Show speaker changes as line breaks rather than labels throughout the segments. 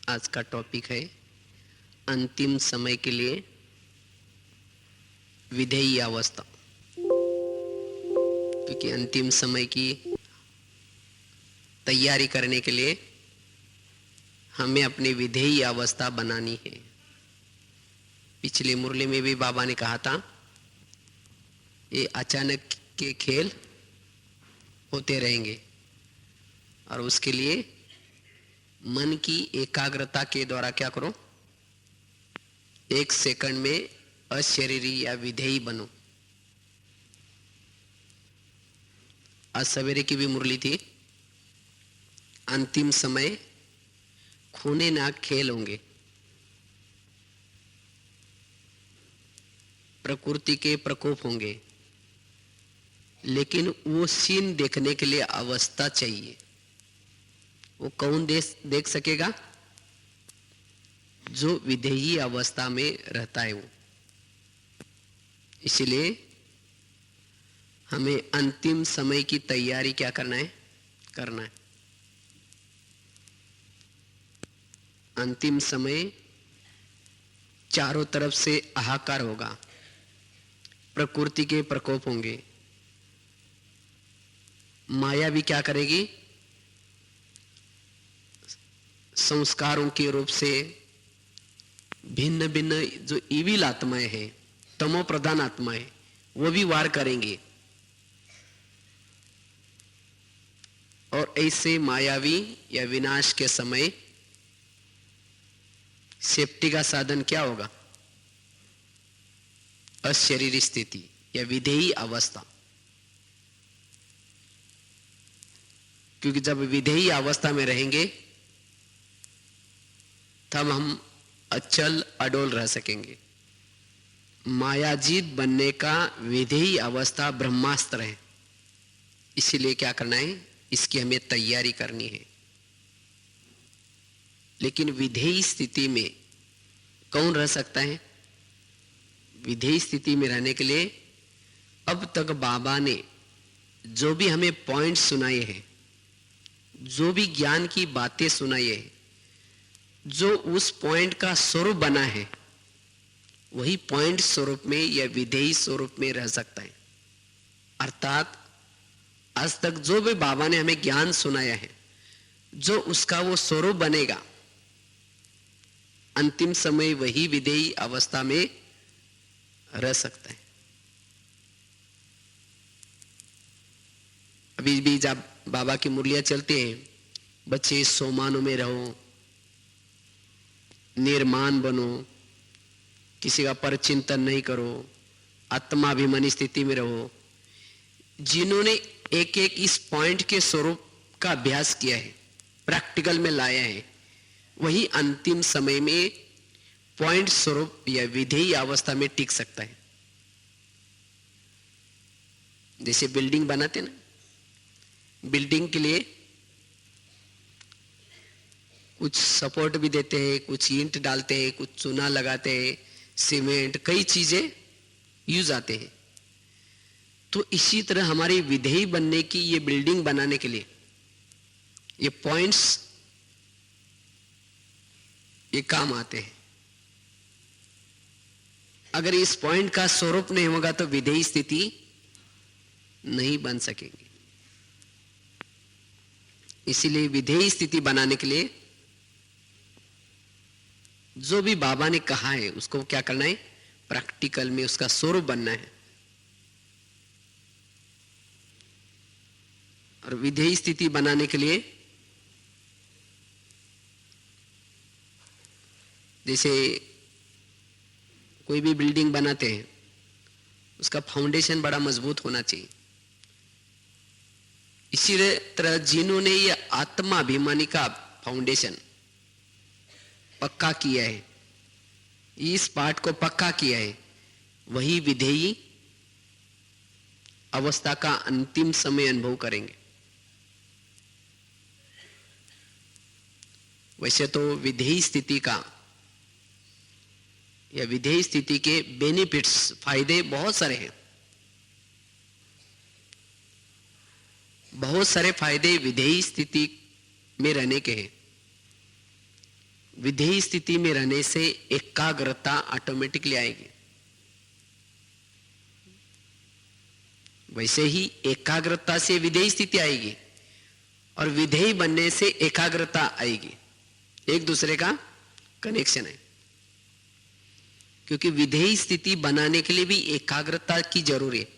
आज का टॉपिक है अंतिम समय के लिए विधेयी अवस्था। क्योंकि अंतिम समय की तैयारी करने के लिए हमें अपनी विधेयी अवस्था बनानी है। पिछले मुरली में भी बाबा ने कहा था, ये अचानक के खेल होते रहेंगे और उसके लिए मन की एकाग्रता के द्वारा क्या करो, 1 सेकंड में अशरीरी या विधेयी बनो। आज सवेरे की भी मुरली थी, अंतिम समय खूने नाक खेल होंगे। प्रकृति के प्रकोप होंगे, लेकिन वो सीन देखने के लिए अवस्था चाहिए। वो कौन देख सकेगा? जो विधेयी अवस्था में रहता है वो। इसलिए हमें अंतिम समय की तैयारी क्या करना है। अंतिम समय चारों तरफ से हाहाकार होगा, प्रकृति के प्रकोप होंगे, माया भी क्या करेगी, संस्कारों के रूप से भिन्न भिन्न जो इविल आत्माएं हैं, तमो प्रधान आत्माएं, वो भी वार करेंगे। और ऐसे मायावी या विनाश के समय सेफ्टी का साधन क्या होगा? अशरीरी स्थिति या विधेयी अवस्था। क्योंकि जब विधेयी अवस्था में रहेंगे तब हम अचल अडोल रह सकेंगे। मायाजीत बनने का विधेयी अवस्था ब्रह्मास्त्र है। इसीलिए क्या करना है, इसकी हमें तैयारी करनी है। लेकिन विधेयी स्थिति में कौन रह सकता है? विधेयी स्थिति में रहने के लिए अब तक बाबा ने जो भी हमें पॉइंट सुनाए हैं, जो भी ज्ञान की बातें सुनाई है, जो उस पॉइंट का स्वरूप बना है, वही पॉइंट स्वरूप में या विधेयी स्वरूप में रह सकता है। अर्थात आज तक जो भी बाबा ने हमें ज्ञान सुनाया है, जो उसका वो स्वरूप बनेगा, अंतिम समय वही विधेयी अवस्था में रह सकता है। अभी भी जब बाबा की मुरलियां चलते हैं, बच्चे सोमानों में रहो, निर्माण बनो, किसी का परचिंतन नहीं करो, आत्माभिमानी स्थिति में रहो। जिन्होंने एक एक इस पॉइंट के स्वरूप का अभ्यास किया है, प्रैक्टिकल में लाया है, वही अंतिम समय में पॉइंट स्वरूप या विधेयी अवस्था में टिक सकता है। जैसे बिल्डिंग बनाते ना, बिल्डिंग के लिए कुछ सपोर्ट भी देते हैं, कुछ ईंट डालते हैं, कुछ चूना लगाते हैं, सीमेंट, कई चीजें यूज आते हैं। तो इसी तरह हमारी विधेयी बनने की, ये बिल्डिंग बनाने के लिए ये पॉइंट्स ये काम आते हैं। अगर इस पॉइंट का स्वरूप नहीं होगा तो विधेयी स्थिति नहीं बन सकेगी। इसीलिए विधेयी स्थिति बनाने के लिए जो भी बाबा ने कहा है उसको क्या करना है, प्रैक्टिकल में उसका स्वरूप बनना है। और विधेयी स्थिति बनाने के लिए जैसे कोई भी बिल्डिंग बनाते हैं, उसका फाउंडेशन बड़ा मजबूत होना चाहिए। इसी तरह जिन्होंने ये आत्माभिमानी का फाउंडेशन पक्का किया है, इस पार्ट को पक्का किया है, वही विधेयी अवस्था का अंतिम समय अनुभव करेंगे। वैसे तो विधेयी स्थिति का या विधेयी स्थिति के बेनिफिट्स, फायदे बहुत सारे हैं। बहुत सारे फायदे विधेयी स्थिति में रहने के हैं। विधेय स्थिति में रहने से एकाग्रता ऑटोमेटिकली आएगी। वैसे ही एकाग्रता से विधेय स्थिति आएगी और विधेय बनने से एकाग्रता आएगी। एक दूसरे का कनेक्शन है, क्योंकि विधेय स्थिति बनाने के लिए भी एकाग्रता की जरूरी है।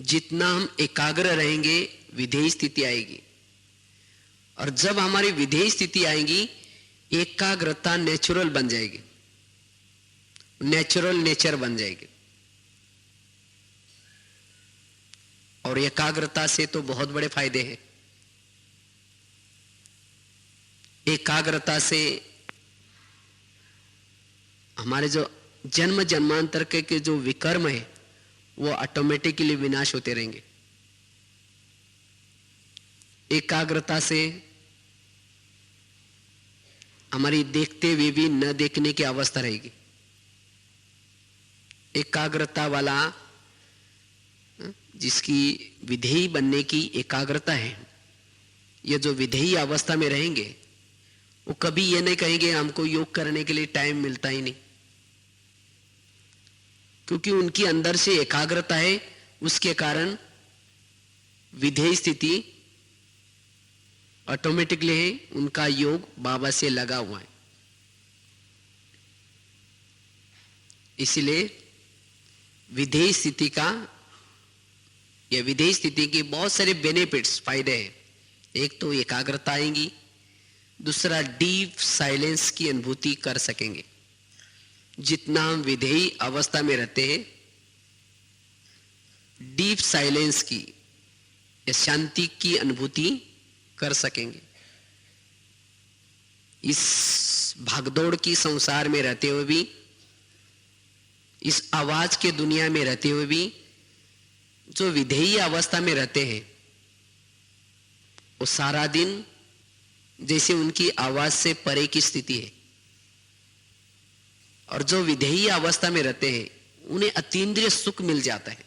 जितना हम एकाग्र रहेंगे विधेय स्थिति आएगी, और जब हमारी विधेय स्थिति आएगी एकाग्रता नेचुरल बन जाएगी, नेचुरल नेचर बन जाएगी। और एकाग्रता से तो बहुत बड़े फायदे हैं। एकाग्रता से हमारे जो जन्म जन्मांतर के जो विकर्म है वो ऑटोमेटिकली विनाश होते रहेंगे। एकाग्रता से हमारी देखते हुए भी न देखने की अवस्था रहेगी। एकाग्रता वाला जिसकी विधेयी बनने की एकाग्रता है, ये जो विधेयी अवस्था में रहेंगे वो कभी ये नहीं कहेंगे हमको योग करने के लिए टाइम मिलता ही नहीं, क्योंकि उनकी अंदर से एकाग्रता है। उसके कारण विधेय स्थिति ऑटोमेटिकली है, उनका योग बाबा से लगा हुआ है। इसलिए विधेय स्थिति का या विधेय स्थिति के बहुत सारे बेनिफिट्स, फायदे हैं। एक तो एकाग्रता आएगी, दूसरा डीप साइलेंस की अनुभूति कर सकेंगे। जितना हम विधेयी अवस्था में रहते हैं, डीप साइलेंस की या शांति की अनुभूति कर सकेंगे। इस भागदौड़ की संसार में रहते हुए भी, इस आवाज के दुनिया में रहते हुए भी जो विधेयी अवस्था में रहते हैं वो सारा दिन जैसे उनकी आवाज से परे की स्थिति है। और जो विधेयी अवस्था में रहते हैं उन्हें अतीन्द्रिय सुख मिल जाता है,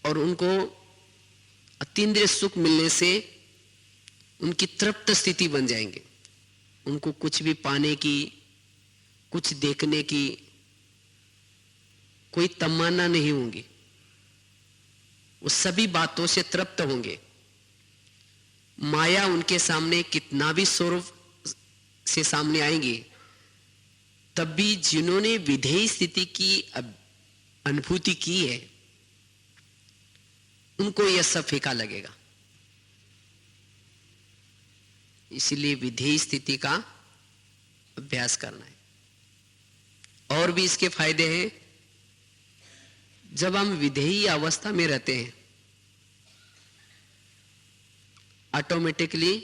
और उनको अतीन्द्रिय सुख मिलने से उनकी तृप्त स्थिति बन जाएंगे। उनको कुछ भी पाने की, कुछ देखने की कोई तमन्ना नहीं होगी। वो सभी बातों से तृप्त होंगे। माया उनके सामने कितना भी स्वरूप से सामने आएंगे, तब भी जिन्होंने विधेयी स्थिति की अनुभूति की है उनको यह सब फीका लगेगा। इसलिए विधेयी स्थिति का अभ्यास करना है। और भी इसके फायदे हैं। जब हम विधेयी अवस्था में रहते हैं, ऑटोमेटिकली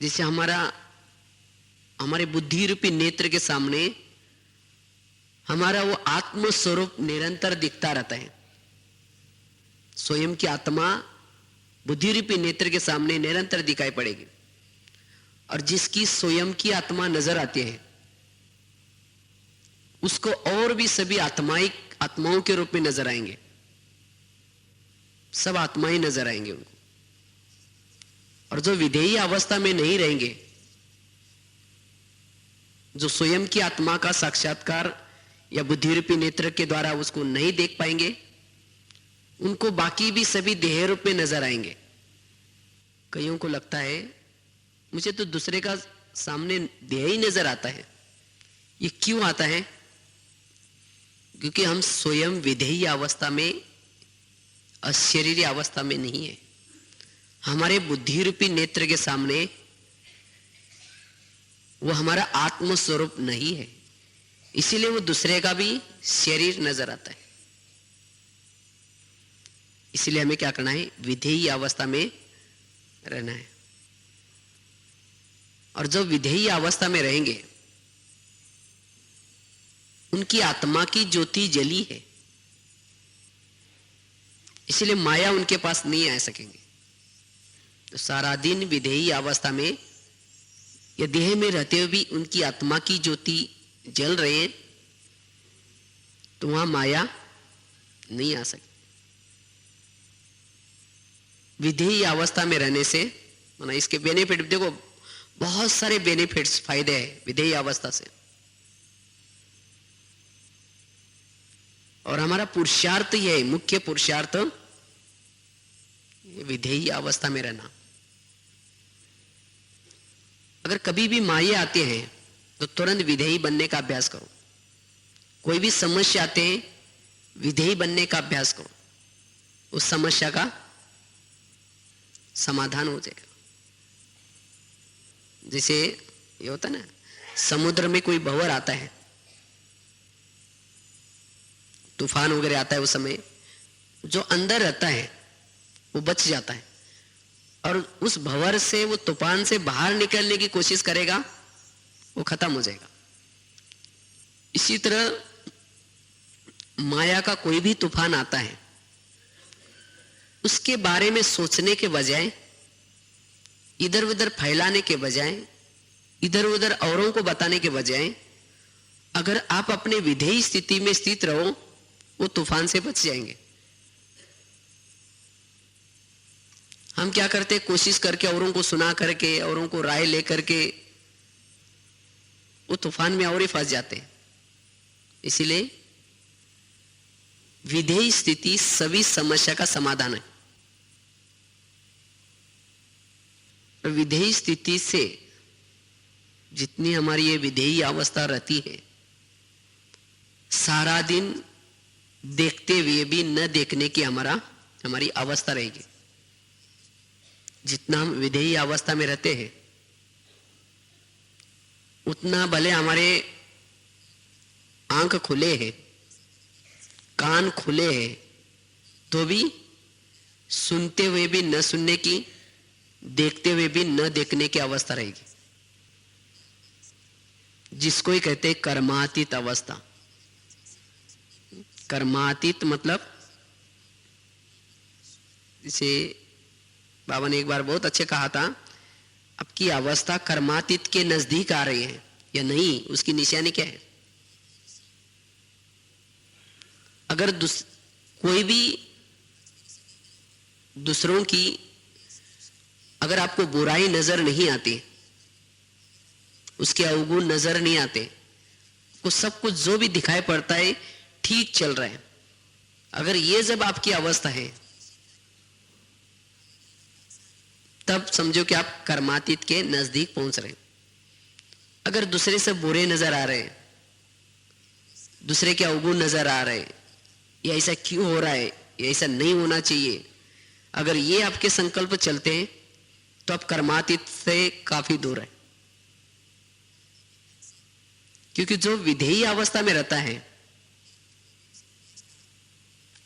जैसे हमारे बुद्धि रूपी नेत्र के सामने हमारा वो आत्म स्वरूप निरंतर दिखता रहता है। स्वयं की आत्मा बुद्धि रूपी नेत्र के सामने निरंतर दिखाई पड़ेगी, और जिसकी स्वयं की आत्मा नजर आती है उसको और भी सभी आत्माओं के रूप में नजर आएंगे। सब आत्माएं नजर आएंगे उनको। और जो विधेयी अवस्था में नहीं रहेंगे, जो स्वयं की आत्मा का साक्षात्कार या बुद्धि रूपी नेत्र के द्वारा उसको नहीं देख पाएंगे, उनको बाकी भी सभी देह रूप में नजर आएंगे। कईयों को लगता है मुझे तो दूसरे का सामने देह ही नजर आता है। ये क्यों आता है? क्योंकि हम स्वयं विधेयी अवस्था में, अशरीरी अवस्था में नहीं है। हमारे बुद्धि रूपी नेत्र के सामने वो हमारा आत्म स्वरूप नहीं है, इसीलिए वो दूसरे का भी शरीर नजर आता है। इसलिए हमें क्या करना है? विधेयी अवस्था में रहना है। और जो विधेयी अवस्था में रहेंगे उनकी आत्मा की ज्योति जली है, इसलिए माया उनके पास नहीं आ सकेंगे। तो सारा दिन विधेयी अवस्था में या देह में रहते हुए भी उनकी आत्मा की ज्योति जल रहे हैं, तो वहां माया नहीं आ सकती। विधेयी अवस्था में रहने से माना इसके बेनिफिट देखो, बहुत सारे बेनिफिट्स फायदे हैं विधेयी अवस्था से। और हमारा पुरुषार्थ यह है, मुख्य पुरुषार्थ विधेयी अवस्था में रहना। अगर कभी भी माये आते हैं तो तुरंत विधेयी बनने का अभ्यास करो। कोई भी समस्या आते हैं, विधेयी बनने का अभ्यास करो, उस समस्या का समाधान हो जाएगा। जैसे ये होता ना, समुद्र में कोई भंवर आता है, तूफान वगैरह आता है, उस समय जो अंदर रहता है वो बच जाता है, और उस भंवर से, वो तूफान से बाहर निकलने की कोशिश करेगा, वो खत्म हो जाएगा। इसी तरह माया का कोई भी तूफान आता है, उसके बारे में सोचने के बजाय, इधर उधर फैलाने के बजाय, इधर उधर औरों को बताने के बजाय, अगर आप अपने विधेयी स्थिति में स्थित रहो, वो तूफान से बच जाएंगे। हम क्या करते हैं, कोशिश करके, औरों को सुना करके, औरों को राय लेकर के वो तूफान में और ही फंस जाते हैं। इसीलिए विधेयी स्थिति सभी समस्या का समाधान है। विधेयी स्थिति से जितनी हमारी ये विधेयी अवस्था रहती है, सारा दिन देखते हुए भी न देखने की हमारी अवस्था रहेगी। जितना हम विधेयी अवस्था में रहते हैं, उतना भले हमारे आंख खुले हैं, कान खुले हैं, तो भी सुनते हुए भी न सुनने की, देखते हुए भी न देखने की अवस्था रहेगी, जिसको ही कहते हैं कर्मातीत अवस्था। कर्मातीत मतलब, जैसे बाबा ने एक बार बहुत अच्छे कहा था, आपकी अवस्था कर्मातीत के नजदीक आ रही है या नहीं, उसकी निशानी क्या है। अगर कोई भी दूसरों की, अगर आपको बुराई नजर नहीं आती, उसके अवगुण नजर नहीं आते, वो सब कुछ जो भी दिखाई पड़ता है ठीक चल रहा है, अगर ये जब आपकी अवस्था है, तब समझो कि आप कर्मातीत के नजदीक पहुंच रहे हैं। अगर दूसरे से बुरे नजर आ रहे हैं, दूसरे के अवगुण नजर आ रहे हैं, ये ऐसा क्यों हो रहा है, ये ऐसा नहीं होना चाहिए, अगर ये आपके संकल्प चलते हैं, तो आप कर्मातीत से काफी दूर है। क्योंकि जो विधेयी अवस्था में रहता है,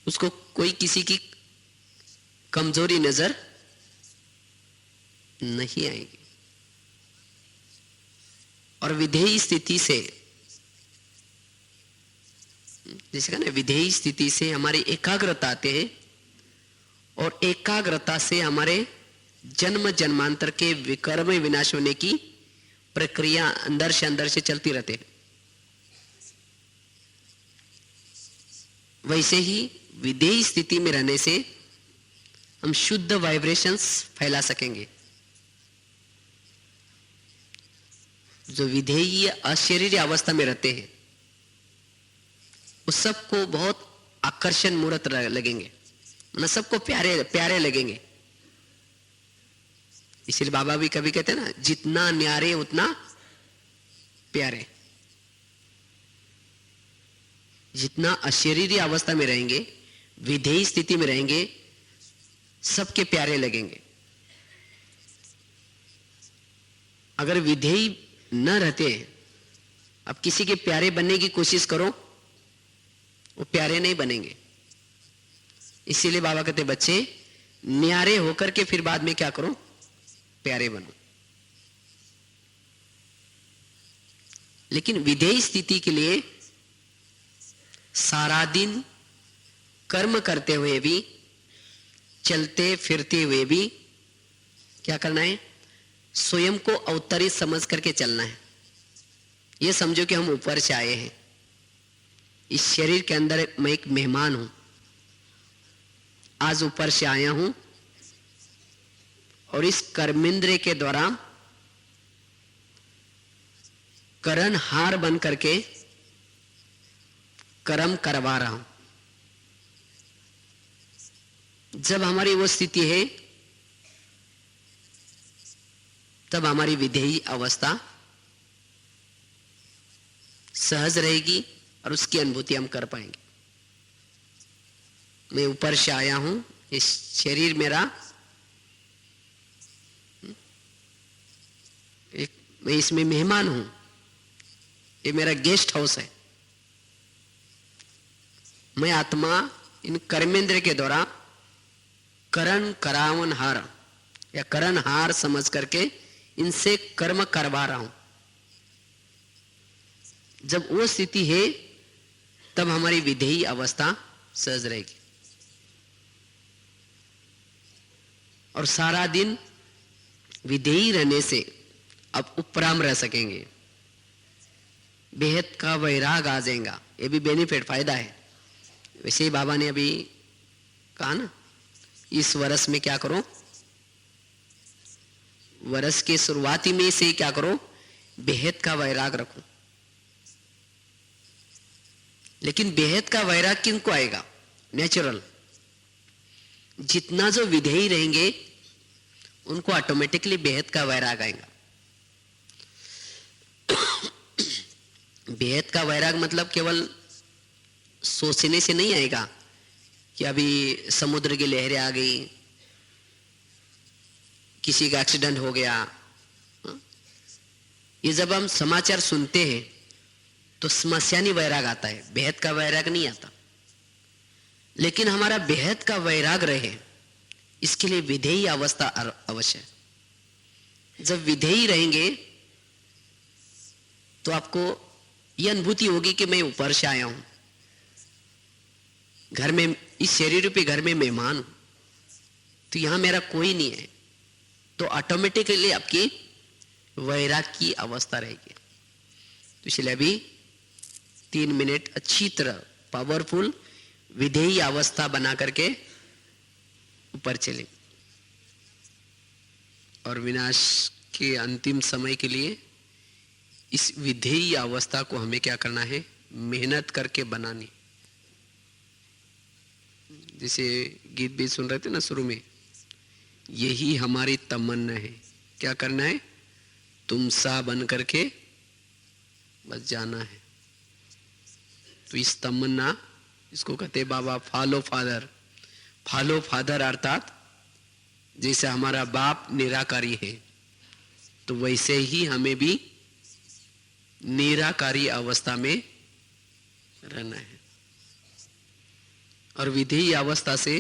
उसको कोई किसी की कमजोरी नजर नहीं आएगी। और विधेयी स्थिति से, जैसे कहा ना, विधेयी स्थिति से हमारी एकाग्रता आते हैं, और एकाग्रता से हमारे जन्म जन्मांतर के विकर्म विनाश होने की प्रक्रिया अंदर से चलती रहते हैं। वैसे ही विधेयी स्थिति में रहने से हम शुद्ध वाइब्रेशंस फैला सकेंगे। जो विधेयी अशरीरी अवस्था में रहते हैं, उस सबको बहुत आकर्षण मूर्त लगेंगे, मतलब सबको प्यारे प्यारे लगेंगे। इसलिए बाबा भी कभी कहते हैं ना, जितना न्यारे उतना प्यारे। जितना अशरीरी अवस्था में रहेंगे, विधेयी स्थिति में रहेंगे, सबके प्यारे लगेंगे। अगर विधेयी न रहते, अब किसी के प्यारे बनने की कोशिश करो, वो प्यारे नहीं बनेंगे। इसीलिए बाबा कहते, बच्चे न्यारे होकर के फिर बाद में क्या करो, प्यारे बनो। लेकिन विधेयी स्थिति के लिए सारा दिन कर्म करते हुए भी, चलते फिरते हुए भी क्या करना है, स्वयं को अवतरित समझ करके चलना है। ये समझो कि हम ऊपर से आए हैं, इस शरीर के अंदर मैं एक मेहमान हूं, आज ऊपर से आया हूं, और इस कर्मेंद्रिय के द्वारा करण हार बन करके कर्म करवा रहा हूं। जब हमारी वो स्थिति है तब हमारी विधेयी अवस्था सहज रहेगी और उसकी अनुभूति हम कर पाएंगे। मैं ऊपर से आया हूं, इस शरीर मेरा मैं इसमें मेहमान हूं, ये मेरा गेस्ट हाउस है। मैं आत्मा इन कर्मेंद्र के द्वारा करण करावन हार या करण हार समझ करके इनसे कर्म करवा रहा हूं। जब वो स्थिति है तब हमारी विधेयी अवस्था सहज रहेगी और सारा दिन विधेयी रहने से अब उपराम रह सकेंगे, बेहद का वैराग आ जाएगा। ये भी बेनिफिट फायदा है। वैसे ही बाबा ने अभी कहा ना, इस वर्ष में क्या करो, वर्ष के शुरुआती में से क्या करो, बेहद का वैराग रखो। लेकिन बेहद का वैराग किनको आएगा? नेचुरल। जितना जो विधेयी रहेंगे उनको ऑटोमेटिकली बेहद का वैराग आएगा। बेहद का वैराग मतलब केवल सोचने से नहीं आएगा कि अभी समुद्र की लहरें आ गई, किसी का एक्सीडेंट हो गया। ये जब हम समाचार सुनते हैं तो समस्यानी वैराग आता है, बेहद का वैराग नहीं आता। लेकिन हमारा बेहद का वैराग रहे इसके लिए विधेयी अवस्था अवश्य है। जब विधेयी रहेंगे तो आपको यह अनुभूति होगी कि मैं ऊपर से आया हूं, घर में, इस शरीर रूपी घर में मेहमान हूं, तो यहां मेरा कोई नहीं है। तो ऑटोमेटिकली आपकी वैराग की अवस्था रहेगी। तो इसलिए अभी 3 मिनट अच्छी तरह पावरफुल विधेयी अवस्था बना करके ऊपर चले और विनाश के अंतिम समय के लिए इस विधेयी अवस्था को हमें क्या करना है? मेहनत करके बनानी। जैसे गीत भी सुन रहे थे ना शुरू में, यही हमारी तमन्ना है। क्या करना है? तुम सा बन करके बस जाना है। तो इस तमन्ना, इसको कहते बाबा फॉलो फादर। फॉलो फादर अर्थात जैसे हमारा बाप निराकारी है तो वैसे ही हमें भी निराकारी अवस्था में रहना है। और विधेयी अवस्था से,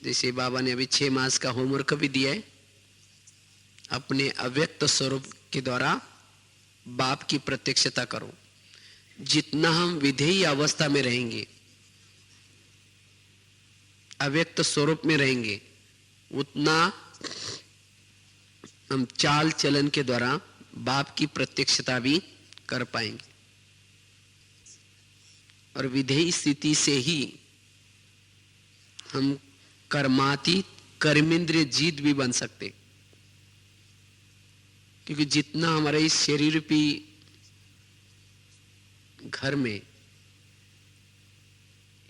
जैसे बाबा ने अभी 6 मास का होमवर्क भी दिया है, अपने अव्यक्त स्वरूप के द्वारा बाप की प्रत्यक्षता करो। जितना हम विधेयी अवस्था में रहेंगे, अव्यक्त स्वरूप में रहेंगे, उतना हम चाल चलन के द्वारा बाप की प्रत्यक्षता भी कर पाएंगे। और विधेयी स्थिति से ही हम कर्मातीत कर्मेंद्रिय जीत भी बन सकते, क्योंकि जितना हमारे इस शरीर रूपी घर में,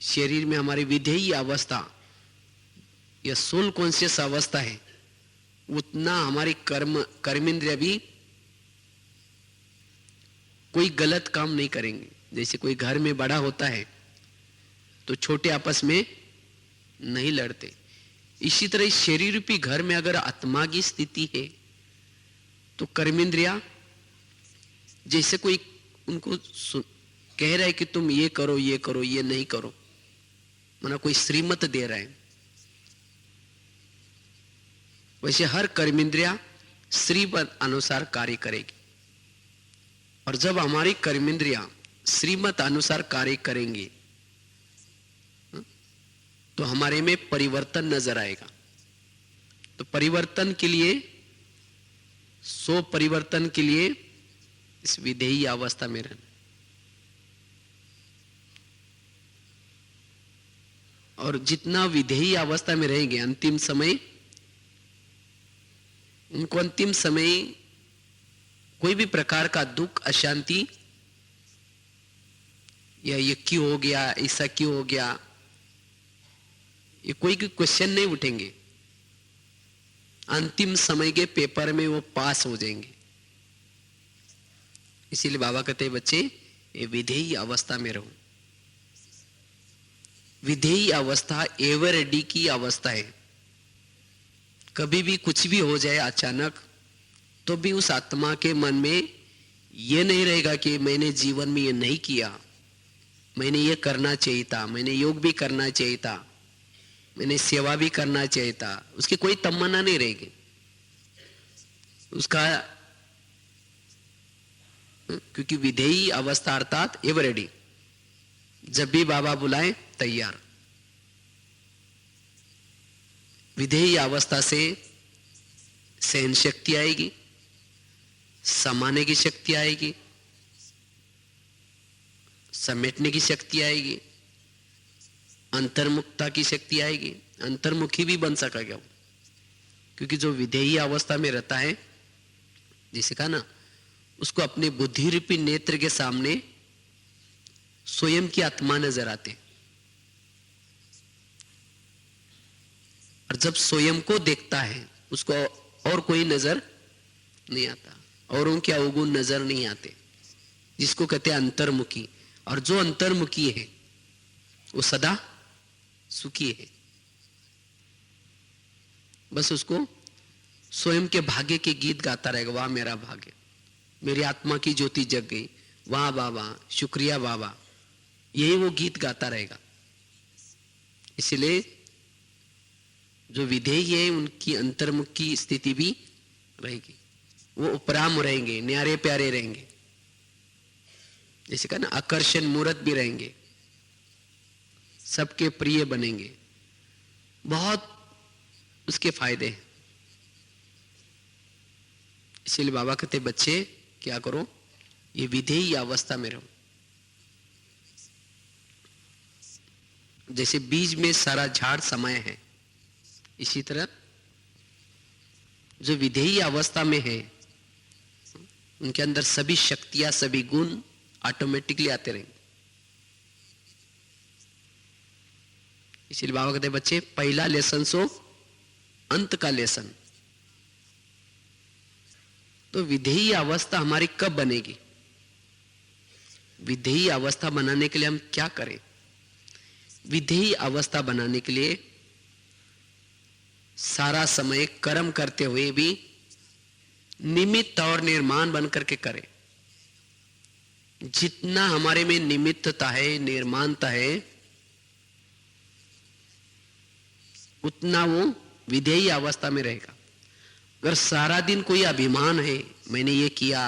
शरीर में हमारी विधेयी अवस्था या सोल कॉन्शियस अवस्था है, उतना हमारी कर्मेंद्रिय भी कोई गलत काम नहीं करेंगे। जैसे कोई घर में बड़ा होता है तो छोटे आपस में नहीं लड़ते, इसी तरह इस शरीर रूपी घर में अगर आत्मा की स्थिति है तो कर्मेंद्रिया जैसे कोई उनको कह रहा है कि तुम ये करो, ये करो, ये नहीं करो, माना कोई श्रीमत दे रहा है, वैसे हर कर्मेंद्रिया श्रीमत अनुसार कार्य करेगी। और जब हमारी कर्मेंद्रिया श्रीमत अनुसार कार्य करेंगे तो हमारे में परिवर्तन नजर आएगा। तो परिवर्तन के लिए, सो परिवर्तन के लिए इस विधेयी अवस्था में रहना। और जितना विधेयी अवस्था में रहेंगे अंतिम समय, उनको अंतिम समय कोई भी प्रकार का दुख, अशांति या ये क्यों हो गया, ऐसा क्यों हो गया, ये कोई क्वेश्चन नहीं उठेंगे। अंतिम समय के पेपर में वो पास हो जाएंगे। इसीलिए बाबा कहते हैं बच्चे ये विधेयी अवस्था में रहो। विधेयी अवस्था एवर रेडी की अवस्था है। कभी भी कुछ भी हो जाए अचानक, तो भी उस आत्मा के मन में ये नहीं रहेगा कि मैंने जीवन में ये नहीं किया, मैंने ये करना चाहिए था, मैंने योग भी करना चाहिए था, मैंने सेवा भी करना चाहिए था। उसकी कोई तमन्ना नहीं रहेगी उसका, क्योंकि विधेयी अवस्था अर्थात एवर रेडी, जब भी बाबा बुलाए तैयार। विधेयी अवस्था से सहन शक्ति आएगी, समाने की शक्ति आएगी, समेटने की शक्ति आएगी, अंतर्मुखता की शक्ति आएगी। अंतर्मुखी भी बन सकेगा वो, क्योंकि जो विधेयी अवस्था में रहता है, जिसे कहा ना, उसको अपने बुद्धि रूपी नेत्र के सामने स्वयं की आत्मा नजर आते, और जब स्वयं को देखता है उसको और कोई नजर नहीं आता, औरों के अवगुण नजर नहीं आते, जिसको कहते हैं अंतर्मुखी। और जो अंतर्मुखी है वो सदा सुखी है। बस उसको स्वयं के भाग्य के गीत गाता रहेगा, वाह मेरा भाग्य, मेरी आत्मा की ज्योति जग गई, वाह बाबा, शुक्रिया बाबा, यही वो गीत गाता रहेगा। इसलिए जो विधेयी है उनकी अंतर्मुख की स्थिति भी रहेगी, वो उपराम रहेंगे, न्यारे प्यारे रहेंगे, जैसे कहा ना आकर्षण मूर्त भी रहेंगे, सबके प्रिय बनेंगे। बहुत उसके फायदे हैं। इसीलिए बाबा कहते बच्चे क्या करो, ये विधेयी अवस्था में रहो। जैसे बीज में सारा झाड़ समाया है, इसी तरह जो विधेयी अवस्था में है उनके अंदर सभी शक्तियां, सभी गुण ऑटोमेटिकली आते रहेंगे। इसीलिए बाबा कहते बच्चे पहला लेसन सो अंत का लेसन। तो विधेयी अवस्था हमारी कब बनेगी? विधेयी अवस्था बनाने के लिए हम क्या करें? विधेयी अवस्था बनाने के लिए सारा समय कर्म करते हुए भी निमित्त और निर्माण बन करके करें। जितना हमारे में निमित्तता है, निर्माणता है, उतना वो विधेयी अवस्था में रहेगा। अगर सारा दिन कोई अभिमान है, मैंने ये किया,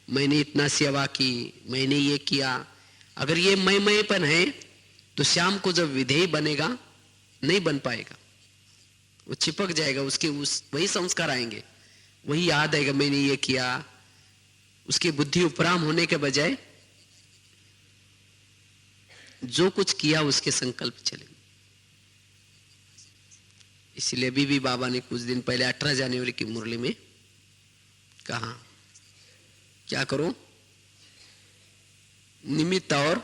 मैंने इतना सेवा की, मैंने ये किया, अगर ये मैपन है तो शाम को जब विधेयी बनेगा नहीं बन पाएगा, वो चिपक जाएगा, उसके वही संस्कार आएंगे, वही याद आएगा मैंने ये किया। उसकी बुद्धि उपराम होने के बजाय जो कुछ किया उसके संकल्प चलेंगे। इसलिए अभी भी बाबा ने कुछ दिन पहले 18 जनवरी की मुरली में कहा, क्या करो? निमित्त और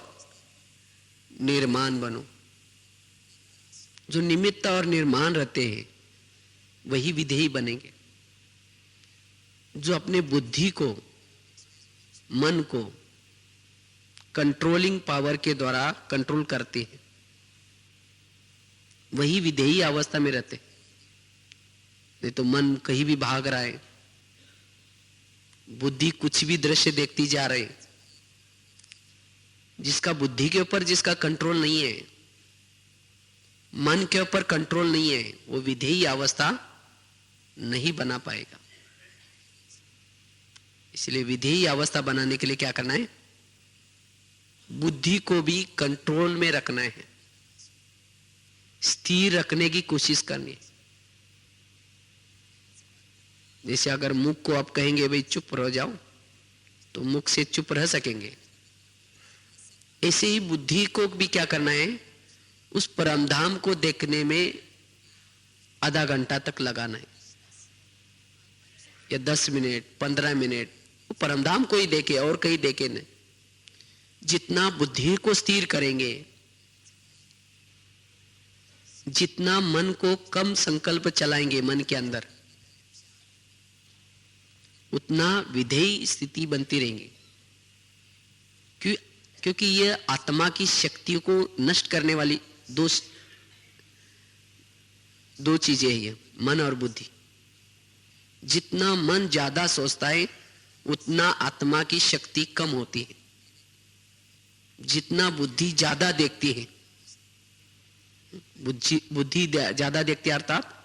निर्माण बनो। जो निमित्त और निर्माण रहते हैं वही विधेयी बनेंगे। जो अपने बुद्धि को, मन को कंट्रोलिंग पावर के द्वारा कंट्रोल करते हैं वही विधेयी अवस्था में रहते। नहीं तो मन कहीं भी भाग रहा है, बुद्धि कुछ भी दृश्य देखती जा रही, जिसका बुद्धि के ऊपर जिसका कंट्रोल नहीं है, मन के ऊपर कंट्रोल नहीं है, वो विधेयी अवस्था नहीं बना पाएगा। इसलिए विधेयी अवस्था बनाने के लिए क्या करना है? बुद्धि को भी कंट्रोल में रखना है, स्थिर रखने की कोशिश करनी है। जैसे अगर मुख को आप कहेंगे भाई चुप रह जाओ, तो मुख से चुप रह सकेंगे। ऐसे ही बुद्धि को भी क्या करना है? उस परमधाम को देखने में आधा घंटा तक लगाना है, या 10 मिनट 15 मिनट, वो परमधाम को ही देखे और कहीं देखे नहीं। जितना बुद्धि को स्थिर करेंगे, जितना मन को कम संकल्प चलाएंगे मन के अंदर, उतना विधेय स्थिति बनती रहेंगी। क्योंकि ये आत्मा की शक्तियों को नष्ट करने वाली दो चीजें हैं, मन और बुद्धि। जितना मन ज्यादा सोचता है उतना आत्मा की शक्ति कम होती है। जितना बुद्धि ज्यादा देखती है, बुद्धि ज्यादा देखती है, अर्थात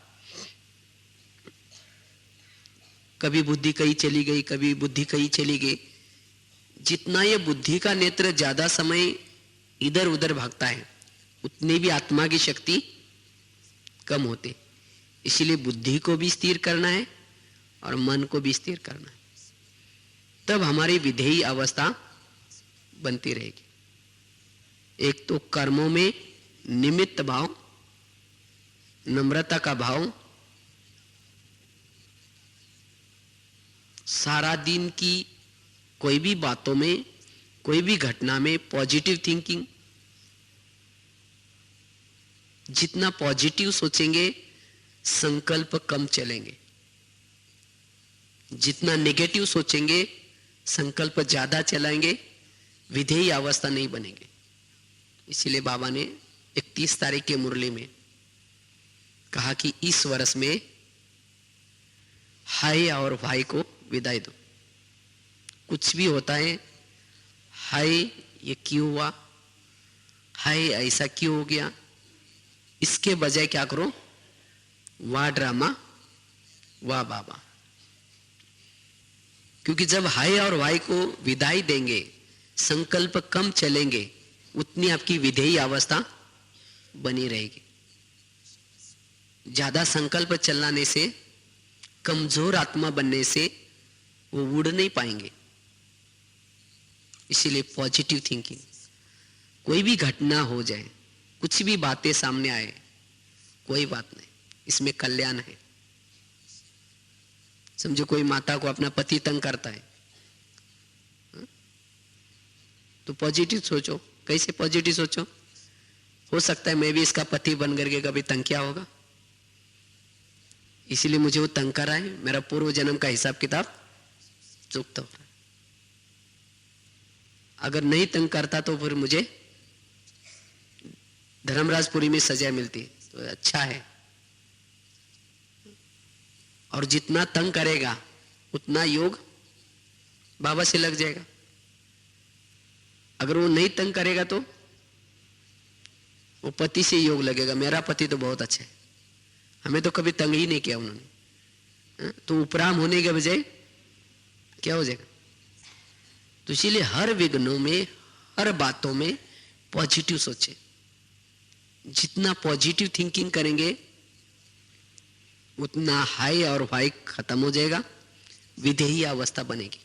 कभी बुद्धि कहीं चली गई, कभी बुद्धि कहीं चली गई। जितना ये बुद्धि का नेत्र ज्यादा समय इधर उधर भागता है, उतनी भी आत्मा की शक्ति कम होती। इसीलिए बुद्धि को भी स्थिर करना है और मन को भी स्थिर करना है, तब हमारी विधेयी अवस्था बनती रहेगी। एक तो कर्मों में निमित्त भाव, नम्रता का भाव, सारा दिन की कोई भी बातों में, कोई भी घटना में पॉजिटिव थिंकिंग। जितना पॉजिटिव सोचेंगे संकल्प कम चलेंगे, जितना नेगेटिव सोचेंगे संकल्प ज्यादा चलाएंगे, विधेयी अवस्था नहीं बनेगी। इसीलिए बाबा ने 31 तारीख के मुरली में कहा कि इस वर्ष में हाय और भाई को विदाई दो। कुछ भी होता है, हाय ये क्यों हुआ, हाय ऐसा क्यों हो गया, इसके बजाय क्या करो, वाह ड्रामा वाह बाबा। क्योंकि जब हाय और भाई को विदाई देंगे, संकल्प कम चलेंगे, उतनी आपकी विधेयी अवस्था बनी रहेगी। ज्यादा संकल्प चलाने से, कमजोर आत्मा बनने से वो उड़ नहीं पाएंगे। इसीलिए पॉजिटिव थिंकिंग, कोई भी घटना हो जाए, कुछ भी बातें सामने आए, कोई बात नहीं, इसमें कल्याण है। समझो कोई माता को अपना पति तंग करता है, तो पॉजिटिव सोचो। कैसे पॉजिटिव सोचो? हो सकता है मैं भी इसका पति बन करके कभी तंग किया होगा, इसीलिए मुझे वो तंग कर रहा है, मेरा पूर्व जन्म का हिसाब किताब चुकता हो रहा है। अगर नहीं तंग करता तो फिर मुझे धर्मराजपुरी में सजा मिलती, तो अच्छा है। और जितना तंग करेगा उतना योग बाबा से लग जाएगा। अगर वो नहीं तंग करेगा तो वो पति से योग लगेगा, मेरा पति तो बहुत अच्छा है, हमें तो कभी तंग ही नहीं किया उन्होंने। तो उपराम होने के बजाय क्या हो जाएगा? तो इसीलिए हर विघ्नों में, हर बातों में पॉजिटिव सोचे। जितना पॉजिटिव थिंकिंग करेंगे उतना हाई और भाई खत्म हो जाएगा, विधेयी अवस्था बनेगी।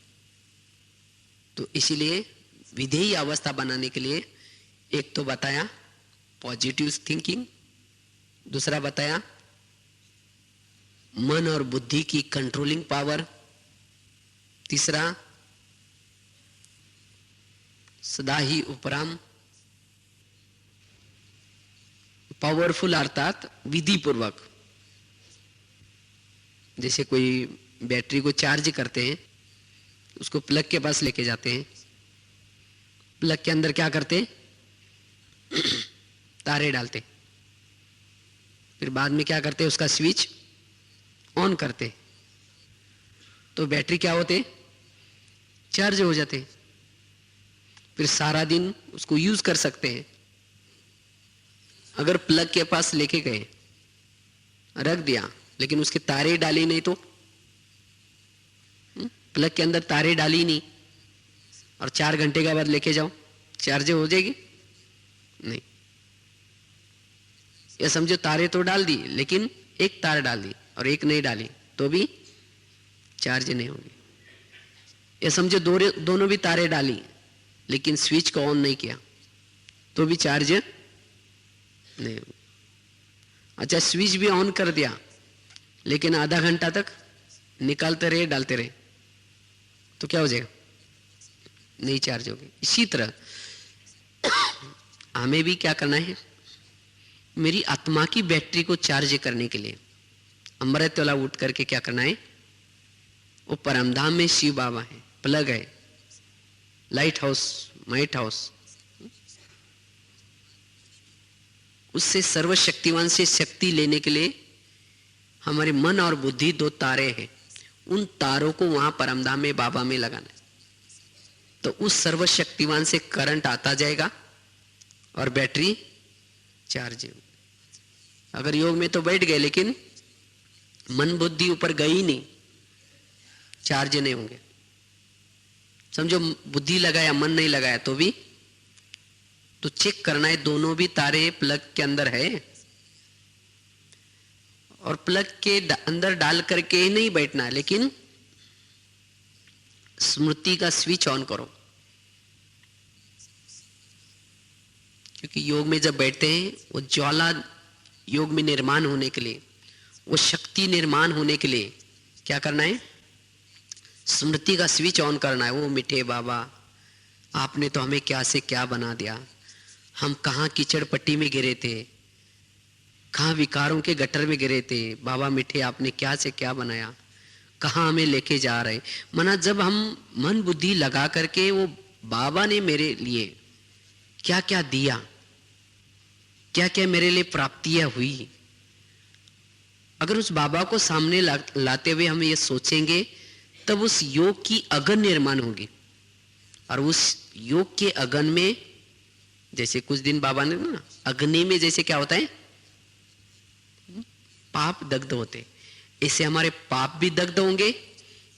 तो इसीलिए विधेयी अवस्था बनाने के लिए एक तो बताया पॉजिटिव थिंकिंग, दूसरा बताया मन और बुद्धि की कंट्रोलिंग पावर, तीसरा सदा ही उपराम, पावरफुल अर्थात विधि पूर्वक। जैसे कोई बैटरी को चार्ज करते हैं, उसको प्लग के पास लेके जाते हैं, प्लग के अंदर क्या करते हैं? तारे डालते, फिर बाद में क्या करते हैं? उसका स्विच ऑन करते, तो बैटरी क्या होते? चार्ज हो जाते, फिर सारा दिन उसको यूज कर सकते हैं। अगर प्लग के पास लेके गए, रख दिया, लेकिन उसके तारे डाली नहीं, तो प्लग के अंदर तारे डाली नहीं और 4 घंटे के बाद लेके जाओ, चार्ज हो जाएगी? नहीं। या समझो तारे तो डाल दी, लेकिन एक तार डाल दी और एक नहीं डाली, तो भी चार्ज नहीं होगी। या समझो दोनों भी तारे डाली, लेकिन स्विच को ऑन नहीं किया, तो भी चार्ज नहीं। अच्छा, स्विच भी ऑन कर दिया लेकिन आधा घंटा तक निकालते रहे डालते रहे तो क्या हो जाएगा? नहीं चार्ज होगी। इसी तरह हमें भी क्या करना है, मेरी आत्मा की बैटरी को चार्ज करने के लिए अमृत वाला उठ करके क्या करना है, वो परमधाम में शिव बाबा है, प्लग है, लाइट हाउस, माइट हाउस, उससे सर्वशक्तिवान से शक्ति लेने के लिए हमारे मन और बुद्धि दो तारे हैं, उन तारों को वहां परमधाम में बाबा में लगाना है। तो उस सर्वशक्तिवान से करंट आता जाएगा और बैटरी चार्ज होगी। अगर योग में तो बैठ गए लेकिन मन बुद्धि ऊपर गई नहीं, चार्ज नहीं होंगे। समझो बुद्धि लगाया मन नहीं लगाया तो भी तो चेक करना है दोनों भी तारे प्लग के अंदर है, और प्लग के अंदर डाल करके ही नहीं बैठना है, लेकिन स्मृति का स्विच ऑन करो। क्योंकि योग में जब बैठते हैं वो ज्वाला योग में निर्माण होने के लिए, वो शक्ति निर्माण होने के लिए क्या करना है, स्मृति का स्विच ऑन करना है। वो मीठे बाबा, आपने तो हमें क्या से क्या बना दिया, हम कहाँ कीचड़ पट्टी में गिरे थे, कहाँ विकारों के गटर में गिरे थे, बाबा मीठे आपने क्या से क्या बनाया, कहाँ हमें लेके जा रहे। मना जब हम मन बुद्धि लगा करके वो बाबा ने मेरे लिए क्या क्या दिया, क्या क्या मेरे लिए प्राप्तियां हुई, अगर उस बाबा को सामने लाते हुए हम ये सोचेंगे तब उस योग की अगन निर्माण होगी। और उस योग के अगन में जैसे कुछ दिन बाबा ने ना अग्नि में जैसे क्या होता है, पाप दग्ध होते, ऐसे हमारे पाप भी दग्ध होंगे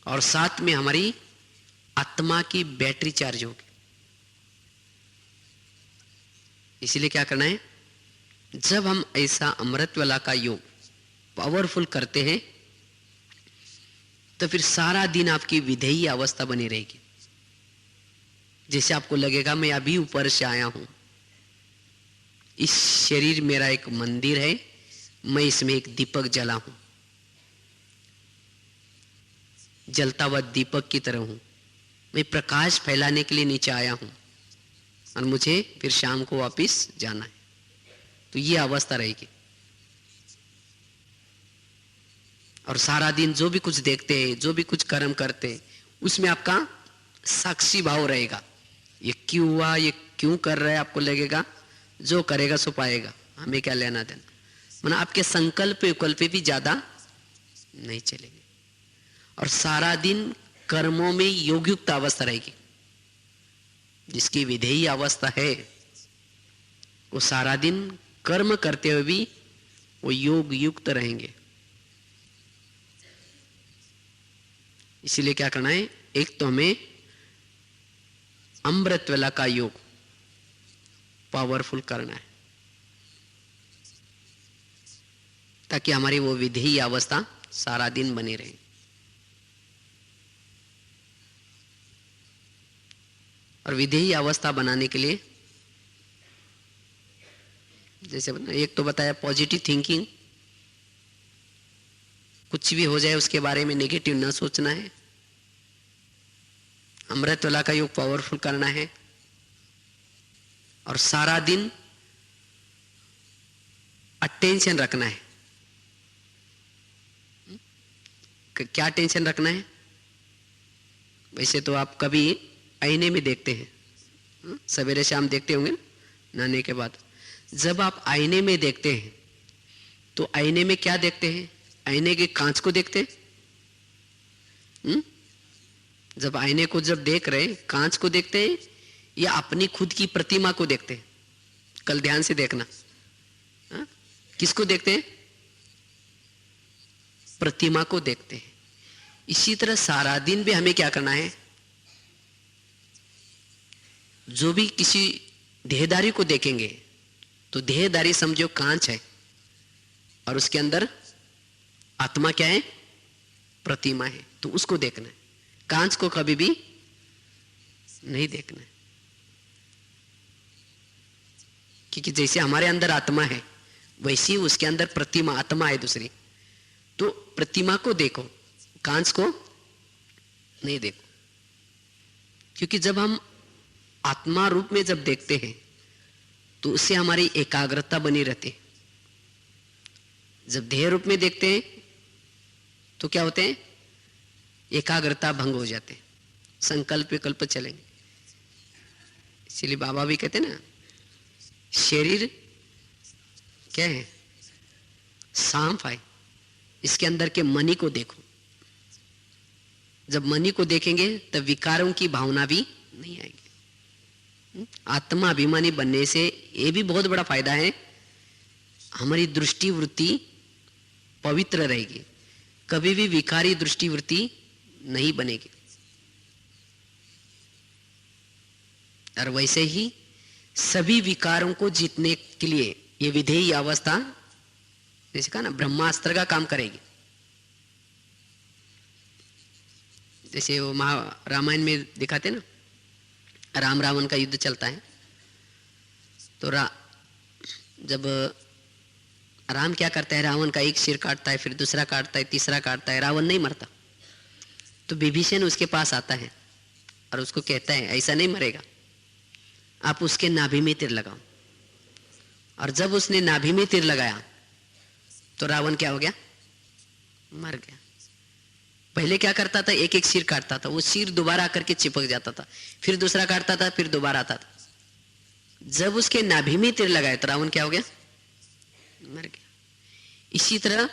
और साथ में हमारी आत्मा की बैटरी चार्ज होगी। इसीलिए क्या करना है, जब हम ऐसा अमृत वाला का योग पावरफुल करते हैं तो फिर सारा दिन आपकी विधेयी अवस्था बनी रहेगी। जैसे आपको लगेगा मैं अभी ऊपर से आया हूं, इस शरीर मेरा एक मंदिर है, मैं इसमें एक दीपक जला हूं, जलता हुआ दीपक की तरह हूं, मैं प्रकाश फैलाने के लिए नीचे आया हूं और मुझे फिर शाम को वापस जाना है। तो ये अवस्था रहेगी। और सारा दिन जो भी कुछ देखते हैं, जो भी कुछ कर्म करते हैं, उसमें आपका साक्षी भाव रहेगा। ये क्यों हुआ, ये क्यों कर रहा है, आपको लगेगा जो करेगा सो पाएगा, हमें क्या लेना देना। मतलब आपके संकल्प विकल्प भी ज्यादा नहीं चलेंगे और सारा दिन कर्मों में योगयुक्त अवस्था रहेगी। जिसकी विधेयी अवस्था है वो सारा दिन कर्म करते हुए भी वो योग युक्त रहेंगे। इसीलिए क्या करना है, एक तो हमें अमृत वेला का योग पावरफुल करना है ताकि हमारी वो विधेयी अवस्था सारा दिन बनी रहे। और विधेयी अवस्था बनाने के लिए जैसे एक तो बताया पॉजिटिव थिंकिंग, कुछ भी हो जाए उसके बारे में नेगेटिव ना सोचना है। अमृत वेला का योग पावरफुल करना है और सारा दिन अटेंशन रखना है। क्या टेंशन रखना है, वैसे तो आप कभी आईने में देखते हैं, सवेरे शाम देखते होंगे नहाने के बाद। जब आप आईने में देखते हैं तो आईने में क्या देखते हैं, आईने के कांच को देखते हैं। जब आईने को जब देख रहे कांच को देखते हैं या अपनी खुद की प्रतिमा को देखते हैं, कल ध्यान से देखना। किसको देखते हैं, प्रतिमा को देखते हैं। इसी तरह सारा दिन भी हमें क्या करना है, जो भी किसी देहदारी को देखेंगे तो देहदारी समझो कांच है और उसके अंदर आत्मा क्या है, प्रतिमा है, तो उसको देखना है। कांच को कभी भी नहीं देखना है, क्योंकि जैसे हमारे अंदर आत्मा है वैसी उसके अंदर प्रतिमा आत्मा है दूसरी। तो प्रतिमा को देखो, कांच को नहीं देखो, क्योंकि जब हम आत्मा रूप में जब देखते हैं तो उससे हमारी एकाग्रता बनी रहती है। जब देह रूप में देखते हैं तो क्या होते हैं, एकाग्रता भंग हो जाते हैं, संकल्प विकल्प चलेंगे। इसलिए बाबा भी कहते हैं ना, शरीर क्या है, सांप है, इसके अंदर के मनी को देखो। जब मनी को देखेंगे तब विकारों की भावना भी नहीं आएगी। आत्मा अभिमानी बनने से ये भी बहुत बड़ा फायदा है, हमारी दृष्टि वृत्ति पवित्र रहेगी, कभी भी विकारी दृष्टि वृत्ति नहीं बनेगी। और वैसे ही सभी विकारों को जीतने के लिए ये विधेयी अवस्था, जैसे कहा ना, ब्रह्मास्त्र का काम करेगी। जैसे वो रामायण में दिखाते ना, राम रावण का युद्ध चलता है, तो जब राम क्या करता है, रावण का एक सिर काटता है, फिर दूसरा काटता है, तीसरा काटता है, रावण नहीं मरता। तो विभीषण उसके पास आता है और उसको कहता है ऐसा नहीं मरेगा, आप उसके नाभि में तीर लगाओ। और जब उसने नाभि में तीर लगाया तो रावण क्या हो गया, मर गया। पहले क्या करता था, एक एक सिर काटता था, वो सिर दोबारा आकर के चिपक जाता था, फिर दूसरा काटता था, फिर दोबारा आता था। जब उसके नाभि में तीर लगाया तो रावण क्या हो गया, मर गया। इसी तरह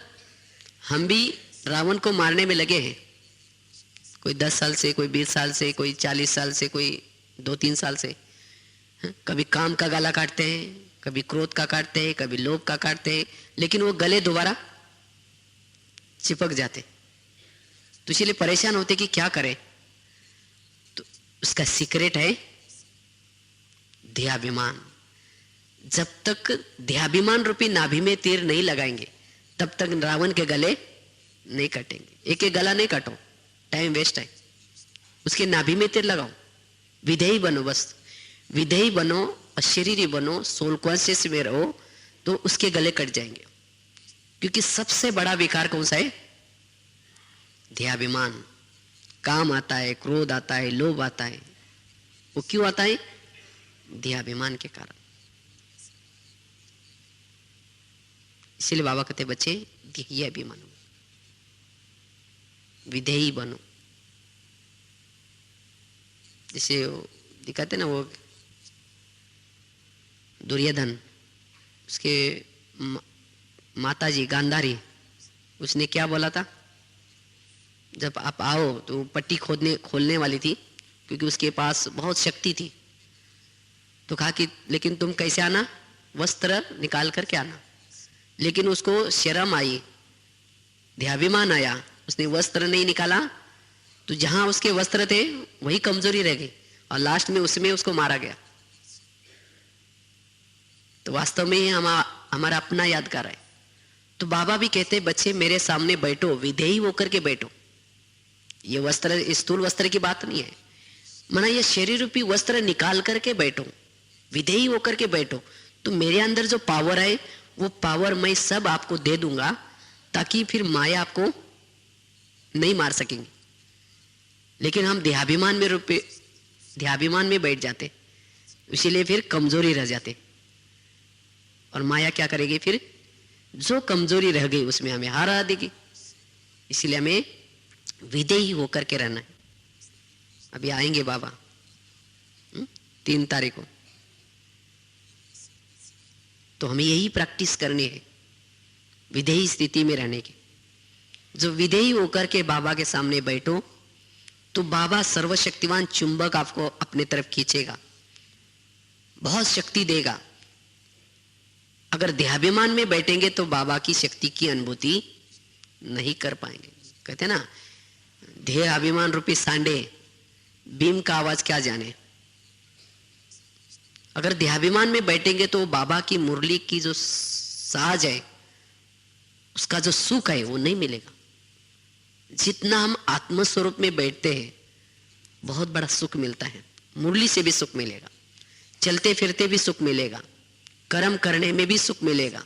हम भी रावण को मारने में लगे हैं, कोई 10 साल से, कोई 20 साल से, कोई 40 साल से, कोई 2-3 साल से। कभी काम का गला काटते हैं, कभी क्रोध का काटते हैं, कभी लोभ का काटते हैं, लेकिन वो गले दोबारा चिपक जाते। तो इसलिए परेशान होते कि क्या करें। तो उसका सीक्रेट है ध्याभिमान। जब तक ध्याभिमान रूपी नाभि में तीर नहीं लगाएंगे तब तक रावण के गले नहीं कटेंगे। एक एक गला नहीं काटो, टाइम वेस्ट है, उसके नाभि में तीर लगाओ। विधेयी बनो, बस विधेयी बनो, अशरीरी बनो, सोल कॉन्शियस में रहो, तो उसके गले कट जाएंगे। क्योंकि सबसे बड़ा विकार कौन सा है, ध्याभिमान। काम आता है, क्रोध आता है, लोभ आता है, वो क्यों आता है, ध्याभिमान के कारण। इसलिए बाबा कहते बच्चे ध्येय अभिमान, विधेयी बनो। जैसे दिखाते ना वो दुर्योधन, उसके माताजी गांधारी, उसने क्या बोला था, जब आप आओ तो पट्टी खोलने वाली थी, क्योंकि उसके पास बहुत शक्ति थी। तो कहा कि लेकिन तुम कैसे आना, वस्त्र निकाल करके आना। लेकिन उसको शर्म आई, ध्याभिमान आया, उसने वस्त्र नहीं निकाला, तो जहां उसके वस्त्र थे वही कमजोरी रह गई, और लास्ट में उसमें उसको मारा गया। तो वास्तव में ये हमारा अपना यादगार है। तो बाबा भी कहते बच्चे मेरे सामने बैठो, विधेयी होकर के बैठो। ये वस्त्र स्थूल वस्त्र की बात नहीं है, माना ये शरीर रूपी वस्त्र निकाल करके बैठो, विधेयी होकर के बैठो। तो मेरे अंदर जो पावर है वो पावर मैं सब आपको दे दूंगा, ताकि फिर माया आपको नहीं मार सकेंगी। लेकिन हम ध्याभिमान में बैठ जाते, इसीलिए फिर कमजोरी रह जाते, और माया क्या करेगी, फिर जो कमजोरी रह गई उसमें हमें हरा देगी। इसलिए हमें विधेयी होकर के रहना है। अभी आएंगे बाबा 3 तारीख को, तो हमें यही प्रैक्टिस करनी है, विधेयी स्थिति में रहने की। जो विधेयी होकर के बाबा के सामने बैठो तो बाबा सर्वशक्तिवान चुंबक आपको अपने तरफ खींचेगा, बहुत शक्ति देगा। अगर ध्याभिमान में बैठेंगे तो बाबा की शक्ति की अनुभूति नहीं कर पाएंगे। कहते ना, ध्येय अभिमान रूपी सांडे बीम का आवाज क्या जाने। अगर ध्याभिमान में बैठेंगे तो बाबा की मुरली की जो साज है, उसका जो सुख है वो नहीं मिलेगा। जितना हम आत्मस्वरूप में बैठते हैं बहुत बड़ा सुख मिलता है। मुरली से भी सुख मिलेगा, चलते फिरते भी सुख मिलेगा, कर्म करने में भी सुख मिलेगा,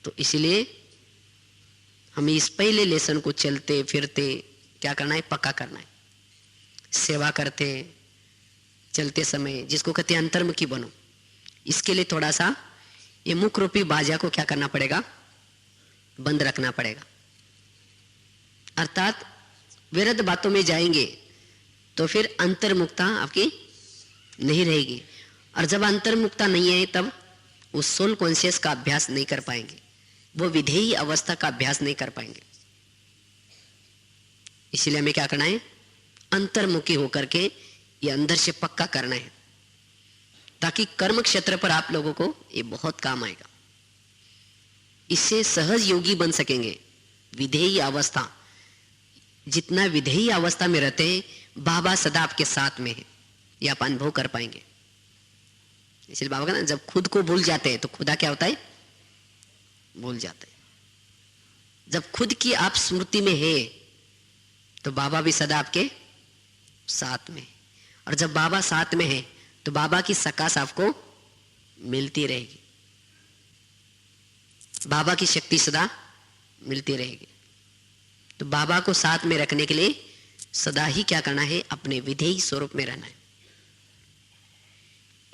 तो इसलिए हमें इस पहले लेसन को चलते फिरते क्या करना है, पक्का करना है। सेवा करते चलते समय, जिसको कहते हैं अंतर्मुखी बनो, इसके लिए थोड़ा सा ये मुख रूपी बाजा को क्या करना पड़ेगा, बंद रखना पड़ेगा। अर्थात व्यर्थ बातों में जाएंगे तो फिर अंतर्मुखता आपकी नहीं रहेगी, और जब अंतर्मुखता नहीं है तब उस सोल कॉन्शियस का अभ्यास नहीं कर पाएंगे, वो विधेयी अवस्था का अभ्यास नहीं कर पाएंगे। इसलिए हमें क्या करना है, अंतर्मुखी होकर के ये अंदर से पक्का करना है, ताकि कर्म क्षेत्र पर आप लोगों को ये बहुत काम आएगा। इससे सहज योगी बन सकेंगे। विधेयी अवस्था, जितना विधेयी अवस्था में रहते हैं, बाबा सदा आपके साथ में है, ये आप अनुभव कर पाएंगे। इसलिए बाबा का ना, जब खुद को भूल जाते हैं तो खुदा क्या होता है, भूल जाते हैं। जब खुद की आप स्मृति में है तो बाबा भी सदा आपके साथ में, और जब बाबा साथ में है तो बाबा की सकाश आपको मिलती रहेगी, बाबा की शक्ति सदा मिलती रहेगी। तो बाबा को साथ में रखने के लिए सदा ही क्या करना है, अपने विधेयी स्वरूप में रहना है,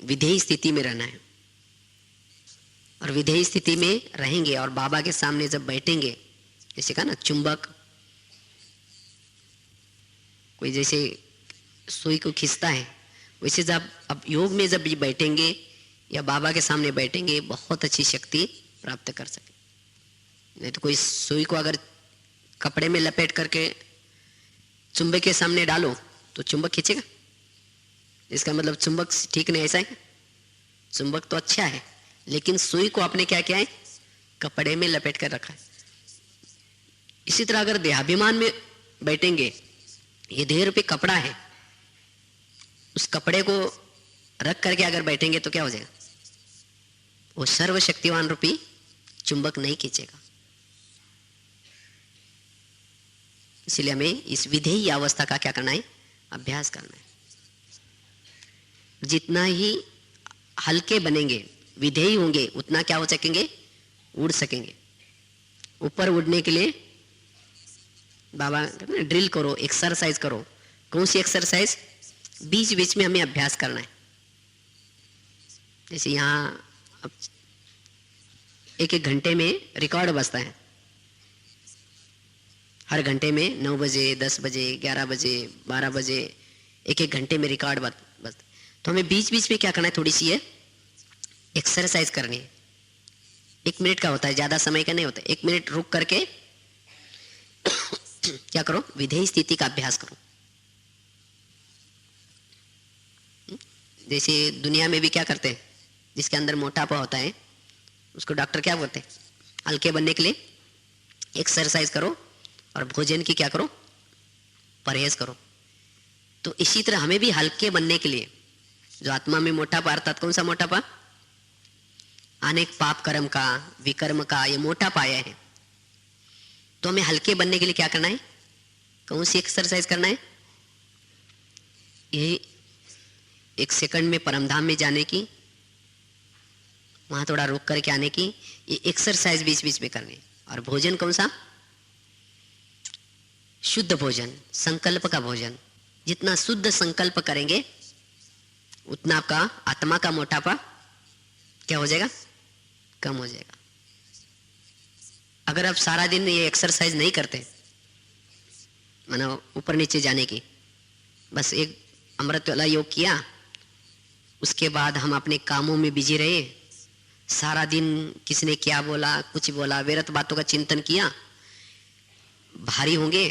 विधेयी स्थिति में रहना है। और विधेयी स्थिति में रहेंगे और बाबा के सामने जब बैठेंगे, जैसे कहा ना चुंबक कोई जैसे सुई को खींचता है, वैसे जब अब योग में जब भी बैठेंगे या बाबा के सामने बैठेंगे, बहुत अच्छी शक्ति प्राप्त कर सके। नहीं तो कोई सुई को अगर कपड़े में लपेट करके चुंबक के सामने डालो तो चुंबक खींचेगा, इसका मतलब चुंबक ठीक नहीं, ऐसा है। चुंबक तो अच्छा है, लेकिन सुई को आपने क्या किया है, कपड़े में लपेट कर रखा है। इसी तरह अगर देहाभिमान में बैठेंगे, ये देह रूपी कपड़ा है, उस कपड़े को रख करके अगर बैठेंगे तो क्या हो जाएगा, वो सर्वशक्तिवान रूपी चुंबक नहीं खींचेगा। इसलिए हमें इस विधेयी अवस्था का क्या करना है, अभ्यास करना है। जितना ही हल्के बनेंगे, विधेयी होंगे, उतना क्या हो सकेंगे, उड़ सकेंगे। ऊपर उड़ने के लिए बाबा कहते हैं ड्रिल करो, एक्सरसाइज करो। कौन सी एक्सरसाइज, बीच बीच में हमें अभ्यास करना है। जैसे यहाँ अब एक एक घंटे में रिकॉर्ड बजता है, हर घंटे में 9 बजे 10 बजे 11 बजे 12 बजे एक एक घंटे में रिकॉर्ड बजता। तो हमें बीच बीच में क्या करना है, थोड़ी सी है एक्सरसाइज करनी है। 1 मिनट का होता है, ज्यादा समय का नहीं होता। 1 मिनट रुक करके क्या करो, विधेयी स्थिति का अभ्यास करो। जैसे दुनिया में भी क्या करते हैं, जिसके अंदर मोटापा होता है उसको डॉक्टर क्या बोलते हैं, हल्के बनने के लिए एक्सरसाइज करो और भोजन की क्या करो, परहेज करो। तो इसी तरह हमें भी हल्के बनने के लिए, जो आत्मा में मोटापा, अर्थात कौन सा मोटापा, अनेक पाप कर्म का, विकर्म का ये मोटापा आया है, तो हमें हल्के बनने के लिए क्या करना है, कौन सी एक्सरसाइज करना है, यही 1 सेकंड में परमधाम में जाने की, वहां थोड़ा रुक करके आने की, ये एक्सरसाइज बीच बीच में करनी। और भोजन कौन सा, शुद्ध भोजन, संकल्प का भोजन। जितना शुद्ध संकल्प करेंगे उतना आपका आत्मा का मोटापा क्या हो जाएगा, कम हो जाएगा। अगर आप सारा दिन ये एक्सरसाइज नहीं करते, मानो ऊपर नीचे जाने की, बस एक अमृत वाला योग किया, उसके बाद हम अपने कामों में बिजी रहे, सारा दिन किसने क्या बोला, कुछ बोला, व्यर्थ बातों का चिंतन किया, भारी होंगे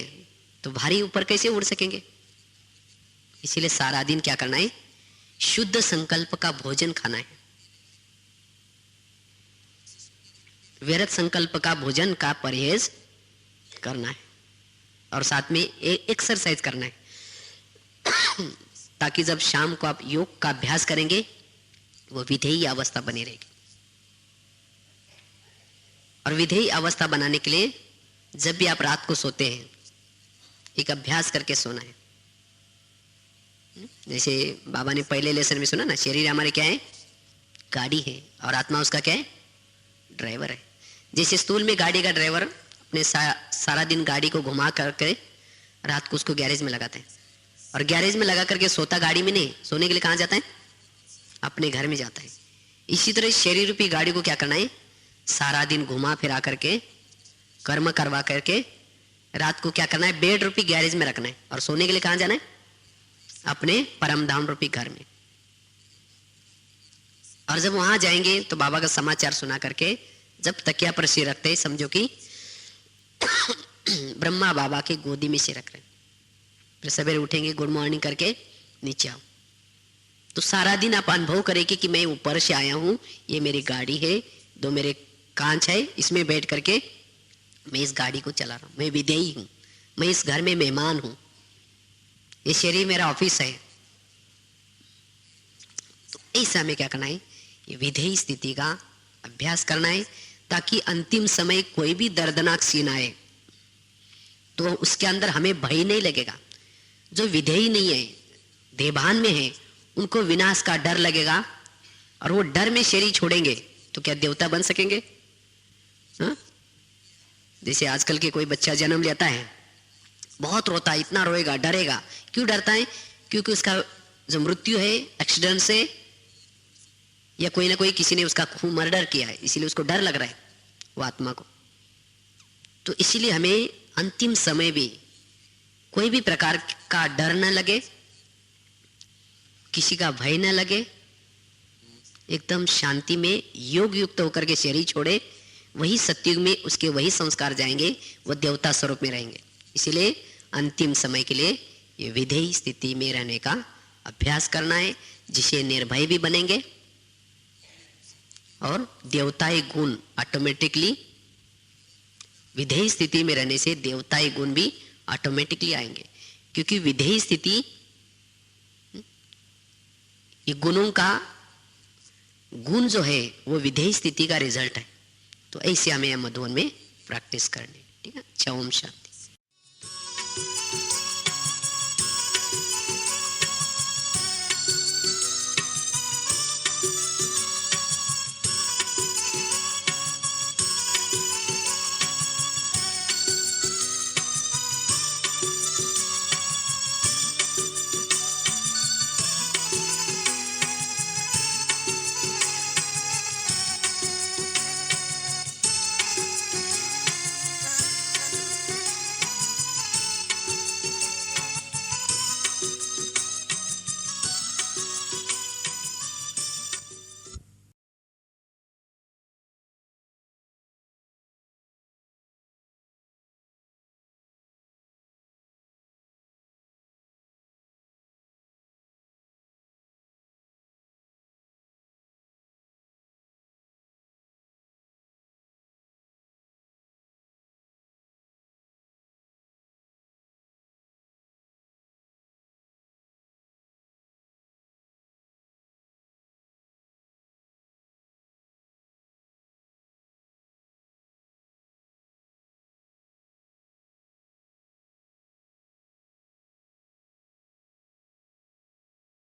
तो भारी ऊपर कैसे उड़ सकेंगे। इसीलिए सारा दिन क्या करना है, शुद्ध संकल्प का भोजन खाना है, व्यर्थ संकल्प का भोजन का परहेज करना है, और साथ में एक्सरसाइज करना है, ताकि जब शाम को आप योग का अभ्यास करेंगे वो विधेयी अवस्था बनी रहेगी। और विधेयी अवस्था बनाने के लिए जब भी आप रात को सोते हैं, एक अभ्यास करके सोना है। जैसे बाबा ने पहले लेसन में सुना ना, शरीर हमारे क्या है, गाड़ी है, और आत्मा उसका क्या है, ड्राइवर है।
जैसे स्कूल में गाड़ी का ड्राइवर अपने सारा दिन गाड़ी को घुमा करके रात को उसको गैरेज में लगाते हैं, और गैरेज में लगा करके सोता गाड़ी में नहीं, सोने के लिए कहाँ जाता है? अपने घर में जाता है। इसी तरह शरीर रूपी गाड़ी को क्या करना है? सारा दिन घुमा फिरा करके कर्म करवा करके रात को क्या करना है? बेड रूपी गैरेज में रखना है, और सोने के लिए कहाँ जाना है? अपने परम धाम रूपी घर में। और जब वहां जाएंगे तो बाबा का समाचार सुना करके जब तकिया पर सिर रखते हैं, समझो कि ब्रह्मा बाबा के गोदी में सिर रख रहे हैं। फिर सवेरे उठेंगे, गुड मॉर्निंग करके नीचे आओ, तो सारा दिन आप अनुभव करेंगे कि मैं ऊपर से आया हूं, ये मेरी गाड़ी है, दो मेरे कांच है, इसमें बैठ करके मैं इस गाड़ी को चला रहा हूं, मैं विदेही हूं, मैं इस घर में मेहमान हूं, ये शरीर मेरा ऑफिस है। तो ऐसा हमें क्या करना है? ये विधेयी स्थिति का अभ्यास करना है, ताकि अंतिम समय कोई भी दर्दनाक सीन आए तो उसके अंदर हमें भय नहीं लगेगा। जो विधेयी नहीं है, देभान में है, उनको विनाश का डर लगेगा, और वो डर में शरीर छोड़ेंगे तो क्या देवता बन सकेंगे? हा? जैसे आजकल के कोई बच्चा जन्म लेता है, बहुत रोता है, इतना रोएगा, डरेगा। क्यों डरता है? क्योंकि उसका जो मृत्यु है एक्सीडेंट से, या कोई ना कोई किसी ने उसका खून मर्डर किया है, इसीलिए उसको डर लग रहा है वो आत्मा को। तो इसीलिए हमें अंतिम समय भी कोई भी प्रकार का डर न लगे, किसी का भय न लगे, एकदम शांति में योग युक्त होकर के शरीर छोड़े, वही सत्युग में उसके वही संस्कार जाएंगे, वो देवता स्वरूप में रहेंगे। इसीलिए अंतिम समय के लिए ये विधेयी स्थिति में रहने का अभ्यास करना है, जिसे निर्भय भी बनेंगे और देवताई गुण ऑटोमेटिकली, विधेयी स्थिति में रहने से देवताई गुण भी ऑटोमेटिकली आएंगे। क्योंकि विधेयी स्थिति ये गुणों का गुण जो है वो विधेयी स्थिति का रिजल्ट है। तो ऐसे हमें मधुबन में प्रैक्टिस करनी। ठीक है। अच्छा, ओम शांति।